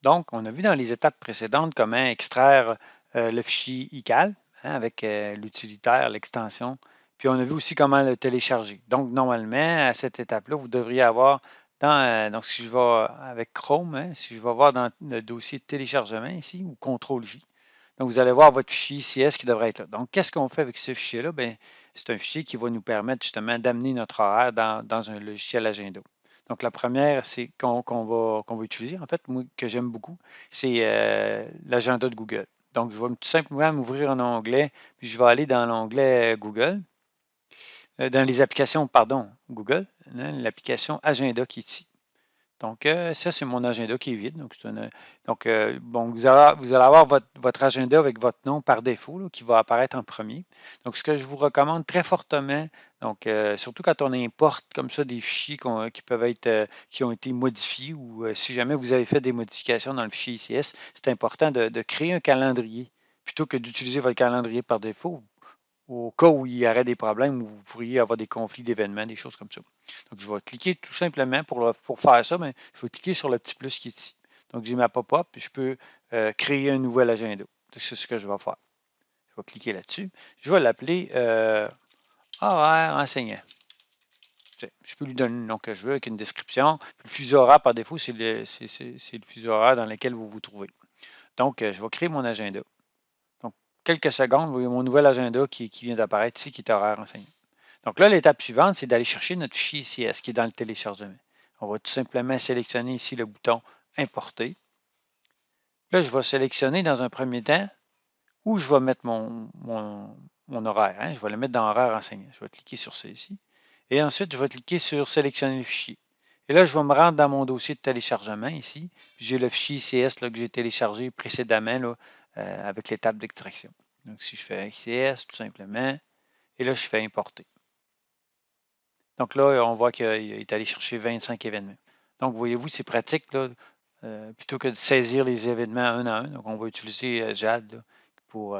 Donc, on a vu dans les étapes précédentes comment extraire le fichier ICAL avec l'utilitaire, l'extension. Puis on a vu aussi comment le télécharger. Donc, normalement, à cette étape-là, vous devriez avoir donc si je vais avec Chrome, si je vais voir dans le dossier de téléchargement ici, ou CTRL-J, donc vous allez voir votre fichier ICS qui devrait être là. Donc, qu'est-ce qu'on fait avec ce fichier-là? Bien, c'est un fichier qui va nous permettre justement d'amener notre horaire dans un logiciel agenda. Donc, la première, c'est qu'on va utiliser, en fait, moi, que j'aime beaucoup, c'est l'agenda de Google. Donc, je vais tout simplement m'ouvrir un onglet, puis je vais aller dans l'onglet Google, dans les applications, pardon, Google, l'application Agenda qui est ici. Donc, ça, c'est mon agenda qui est vide. Bon, vous allez avoir votre agenda avec votre nom par défaut là, qui va apparaître en premier. Donc, ce que je vous recommande très fortement, donc, surtout quand on importe comme ça des fichiers qui peuvent être, qui ont été modifiés ou si jamais vous avez fait des modifications dans le fichier ICS, c'est important de créer un calendrier plutôt que d'utiliser votre calendrier par défaut au cas où il y aurait des problèmes, où vous pourriez avoir des conflits d'événements, des choses comme ça. Donc, je vais cliquer tout simplement pour faire ça, mais je vais cliquer sur le petit plus qui est ici. Donc, j'ai ma pop-up, puis je peux créer un nouvel agenda. C'est ce que je vais faire. Je vais cliquer là-dessus. Je vais l'appeler horaire enseignant. Je peux lui donner le nom que je veux avec une description. Puis le fuseau horaire, par défaut, c'est le fuseau horaire dans lequel vous vous trouvez. Donc, je vais créer mon agenda. Donc, quelques secondes, vous voyez mon nouvel agenda qui vient d'apparaître ici, qui est horaire enseignant. Donc là, l'étape suivante, c'est d'aller chercher notre fichier ICS qui est dans le téléchargement. On va tout simplement sélectionner ici le bouton Importer. Là, je vais sélectionner dans un premier temps où je vais mettre mon horaire. Je vais le mettre dans horaire enseignant. Je vais cliquer sur celui-ci. Et ensuite, je vais cliquer sur Sélectionner le fichier. Et là, je vais me rendre dans mon dossier de téléchargement ici. J'ai le fichier ICS là, que j'ai téléchargé précédemment là, avec l'étape d'extraction. Donc, si je fais ICS, tout simplement, et là, je fais Importer. Donc là, on voit qu'il est allé chercher 25 événements. Donc, voyez-vous, c'est pratique, là, plutôt que de saisir les événements un à un. Donc, on va utiliser JAD là, pour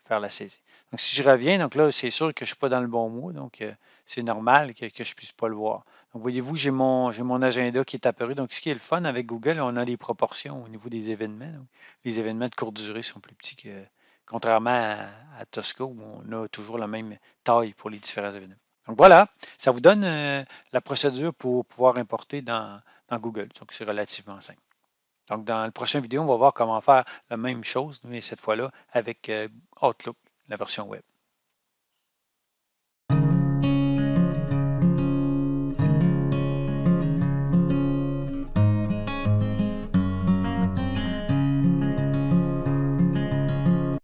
faire la saisie. Donc, si je reviens, donc là, c'est sûr que je ne suis pas dans le bon mois, donc c'est normal que je ne puisse pas le voir. Donc, voyez-vous, j'ai mon agenda qui est apparu. Donc, ce qui est le fun avec Google, on a les proportions au niveau des événements. Donc, les événements de courte durée sont plus petits que, contrairement à Tosca, où on a toujours la même taille pour les différents événements. Donc voilà, ça vous donne la procédure pour pouvoir importer dans Google. Donc c'est relativement simple. Donc dans la prochaine vidéo, on va voir comment faire la même chose, mais cette fois-là avec Outlook, la version web.